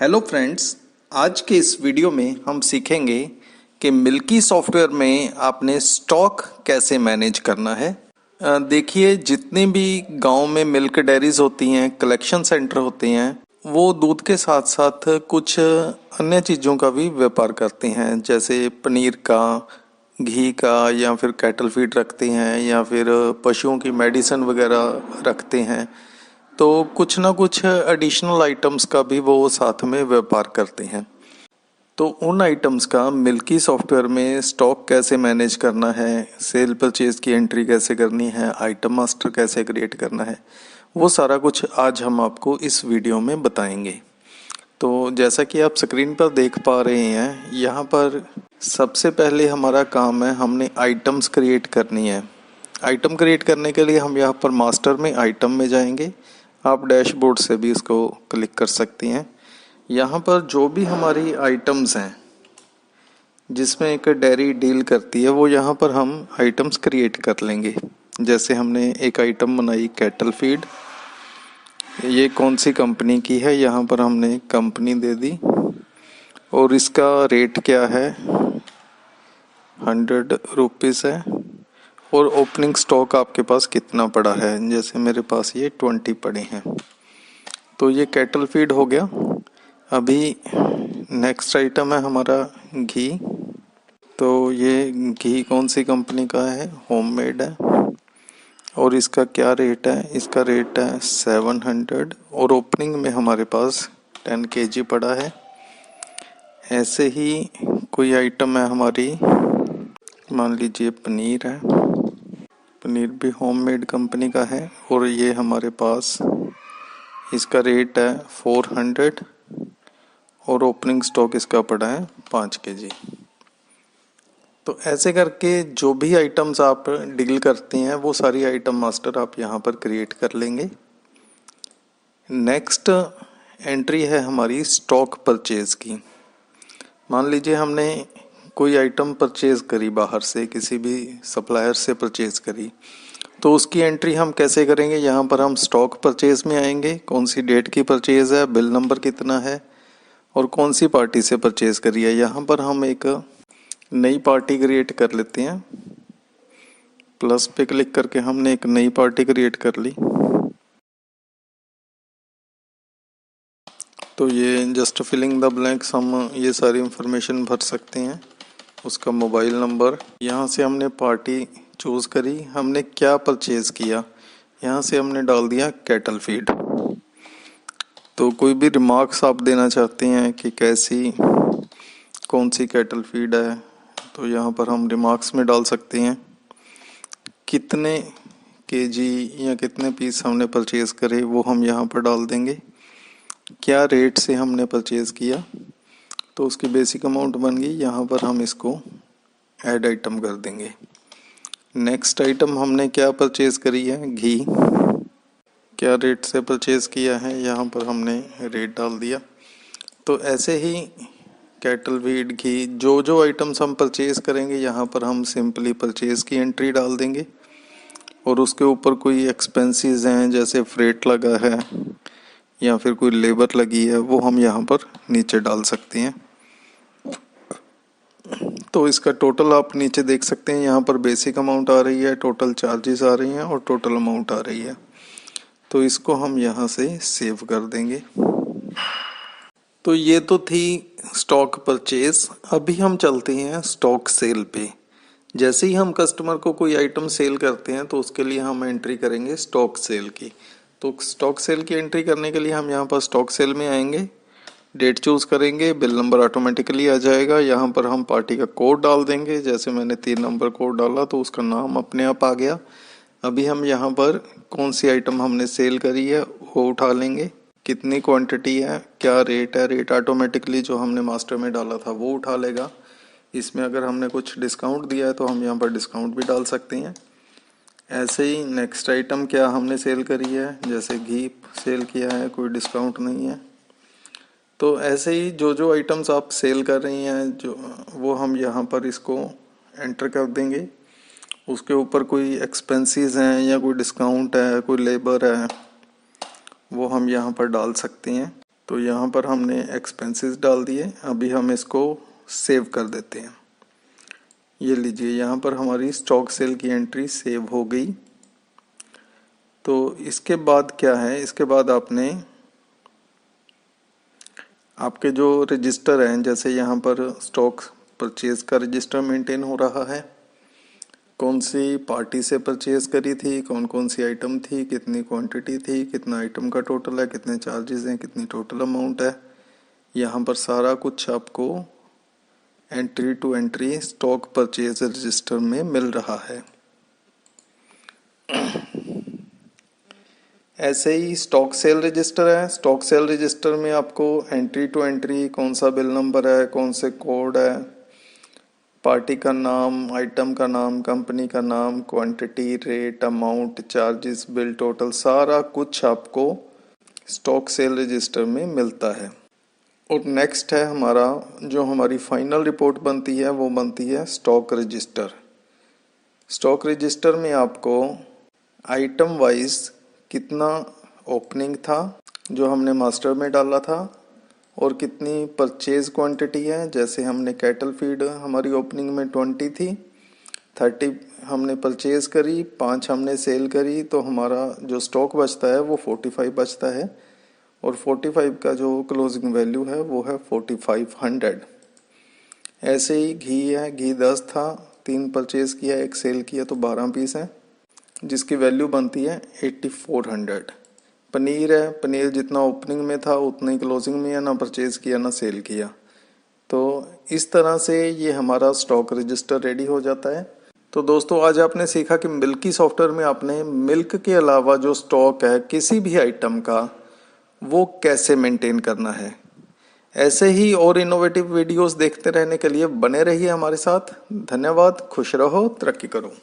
Hello friends, आज के इस वीडियो में हम सीखेंगे कि मिल्की सॉफ्टवेयर में आपने स्टॉक कैसे मैनेज करना है। देखिए, जितने भी गांव में मिल्क डेयरीज होती हैं, कलेक्शन सेंटर होते हैं, वो दूध के साथ साथ कुछ अन्य चीज़ों का भी व्यापार करते हैं, जैसे पनीर का, घी का, या फिर कैटल फीड रखते हैं, या फिर पशुओं की मेडिसिन वगैरह रखते हैं। तो कुछ ना कुछ एडिशनल आइटम्स का भी वो साथ में व्यापार करते हैं। तो उन आइटम्स का मिल्की सॉफ्टवेयर में स्टॉक कैसे मैनेज करना है, सेल परचेज की एंट्री कैसे करनी है, आइटम मास्टर कैसे क्रिएट करना है, वो सारा कुछ आज हम आपको इस वीडियो में बताएंगे। तो जैसा कि आप स्क्रीन पर देख पा रहे हैं, यहाँ पर सबसे पहले हमारा काम है, हमने आइटम्स क्रिएट करनी है। आइटम क्रिएट करने के लिए हम यहाँ पर मास्टर में आइटम में जाएंगे। आप डैशबोर्ड से भी इसको क्लिक कर सकती हैं। यहाँ पर जो भी हमारी आइटम्स हैं जिसमें एक डेयरी डील करती है, वो यहाँ पर हम आइटम्स क्रिएट कर लेंगे। जैसे हमने एक आइटम बनाई कैटल फीड, ये कौन सी कंपनी की है, यहाँ पर हमने कंपनी दे दी और इसका रेट क्या है, 100 रुपीज़ है। और ओपनिंग स्टॉक आपके पास कितना पड़ा है, जैसे मेरे पास ये 20 पड़े हैं। तो ये कैटल फीड हो गया। अभी नेक्स्ट आइटम है हमारा घी। तो ये घी कौन सी कंपनी का है, होममेड है। और इसका क्या रेट है, इसका रेट है 700 और ओपनिंग में हमारे पास 10 kg पड़ा है। ऐसे ही कोई आइटम है हमारी, मान लीजिए पनीर है, पनीर भी होममेड कंपनी का है और ये हमारे पास, इसका रेट है 400 और ओपनिंग स्टॉक इसका पड़ा है 5 kg। तो ऐसे करके जो भी आइटम्स आप डील करते हैं वो सारी आइटम मास्टर आप यहाँ पर क्रिएट कर लेंगे। नेक्स्ट एंट्री है हमारी स्टॉक परचेज की। मान लीजिए हमने कोई आइटम परचेज करी, बाहर से किसी भी सप्लायर से परचेज करी, तो उसकी एंट्री हम कैसे करेंगे। यहाँ पर हम स्टॉक परचेज में आएंगे, कौन सी डेट की परचेज है, बिल नंबर कितना है और कौन सी पार्टी से परचेज करी है। यहाँ पर हम एक नई पार्टी क्रिएट कर लेते हैं। प्लस पे क्लिक करके हमने एक नई पार्टी क्रिएट कर ली। तो ये जस्ट फिलिंग द ब्लैंक्स, हम ये सारी इंफॉर्मेशन भर सकते हैं। उसका मोबाइल नंबर, यहाँ से हमने पार्टी चूज़ करी, हमने क्या परचेज किया, यहाँ से हमने डाल दिया कैटल फीड। तो कोई भी रिमार्क्स आप देना चाहते हैं कि कैसी कौन सी कैटल फीड है, तो यहाँ पर हम रिमार्क्स में डाल सकते हैं। कितने केजी या कितने पीस हमने परचेज़ करे वो हम यहाँ पर डाल देंगे। क्या रेट से हमने परचेज़ किया, तो उसकी बेसिक अमाउंट बन गई। यहाँ पर हम इसको ऐड आइटम कर देंगे। नेक्स्ट आइटम हमने क्या परचेज़ करी है, घी, क्या रेट से परचेज़ किया है, यहाँ पर हमने रेट डाल दिया। तो ऐसे ही कैटल फीड, घी, जो जो आइटम्स हम परचेज़ करेंगे यहाँ पर हम सिंपली परचेज़ की एंट्री डाल देंगे और उसके ऊपर कोई एक्सपेंसेस हैं, जैसे फ्रेट लगा है या फिर कोई लेबर लगी है, वो हम यहाँ पर नीचे डाल सकते हैं। तो इसका टोटल आप नीचे देख सकते हैं, यहाँ पर बेसिक अमाउंट आ रही है, टोटल चार्जेस आ रही हैं और टोटल अमाउंट आ रही है। तो इसको हम यहाँ से सेव कर देंगे। तो ये तो थी स्टॉक परचेज। अभी हम चलते हैं स्टॉक सेल पे। जैसे ही हम कस्टमर को कोई आइटम सेल करते हैं तो उसके लिए हम एंट्री करेंगे स्टॉक सेल की। तो स्टॉक सेल की एंट्री करने के लिए हम यहाँ पर स्टॉक सेल में आएंगे, डेट चूज़ करेंगे, बिल नंबर ऑटोमेटिकली आ जाएगा। यहाँ पर हम पार्टी का कोड डाल देंगे, जैसे मैंने 3 नंबर कोड डाला तो उसका नाम अपने आप आ गया। अभी हम यहाँ पर कौन सी आइटम हमने सेल करी है वो उठा लेंगे, कितनी क्वांटिटी है, क्या रेट है, रेट ऑटोमेटिकली जो हमने मास्टर में डाला था वो उठा लेगा। इसमें अगर हमने कुछ डिस्काउंट दिया है तो हम यहाँ पर डिस्काउंट भी डाल सकते हैं। ऐसे ही नेक्स्ट आइटम क्या हमने सेल करी है, जैसे घी सेल किया है, कोई डिस्काउंट नहीं है। तो ऐसे ही जो जो आइटम्स आप सेल कर रही हैं जो, वो हम यहाँ पर इसको एंटर कर देंगे। उसके ऊपर कोई एक्सपेंसेस हैं या कोई डिस्काउंट है, कोई लेबर है, वो हम यहाँ पर डाल सकते हैं। तो यहाँ पर हमने एक्सपेंसेस डाल दिए। अभी हम इसको सेव कर देते हैं। ये लीजिए, यहाँ पर हमारी स्टॉक सेल की एंट्री सेव हो गई। तो इसके बाद क्या है, इसके बाद आपके जो रजिस्टर हैं, जैसे यहाँ पर स्टॉक परचेज का रजिस्टर मेंटेन हो रहा है, कौन सी पार्टी से परचेज करी थी, कौन कौन सी आइटम थी, कितनी क्वांटिटी थी, कितना आइटम का टोटल है, कितने चार्जेस हैं, कितनी टोटल अमाउंट है, यहाँ पर सारा कुछ आपको entry to entry stock purchase register में मिल रहा है। ऐसे ही स्टॉक सेल रजिस्टर है। स्टॉक सेल रजिस्टर में आपको एंट्री टू एंट्री कौन सा बिल नंबर है, कौन से कोड है, पार्टी का नाम, आइटम का नाम, कंपनी का नाम, quantity, rate, amount, charges, bill total, सारा कुछ आपको स्टॉक सेल रजिस्टर में मिलता है। और नेक्स्ट है हमारा, जो हमारी फाइनल रिपोर्ट बनती है वो बनती है स्टॉक रजिस्टर। स्टॉक रजिस्टर में आपको आइटम वाइज कितना ओपनिंग था जो हमने मास्टर में डाला था, और कितनी परचेज क्वांटिटी है। जैसे हमने कैटल फीड हमारी ओपनिंग में 20 थी, 30 हमने परचेज करी, 5 हमने सेल करी, तो हमारा जो स्टॉक बचता है वो 45 बचता है। और 45 का जो क्लोजिंग वैल्यू है वो है 4500। ऐसे ही घी है, घी 10 था, 3 परचेज किया, 1 सेल किया, तो 12 पीस हैं जिसकी वैल्यू बनती है 8400। पनीर है, पनीर जितना ओपनिंग में था उतना ही क्लोजिंग में है, ना परचेज किया ना सेल किया। तो इस तरह से ये हमारा स्टॉक रजिस्टर रेडी हो जाता है। तो दोस्तों, आज आपने सीखा कि मिल्की सॉफ्टवेयर में आपने मिल्क के अलावा जो स्टॉक है किसी भी आइटम का, वो कैसे मेंटेन करना है। ऐसे ही और इनोवेटिव वीडियोस देखते रहने के लिए बने रहिए हमारे साथ। धन्यवाद। खुश रहो, तरक्की करो।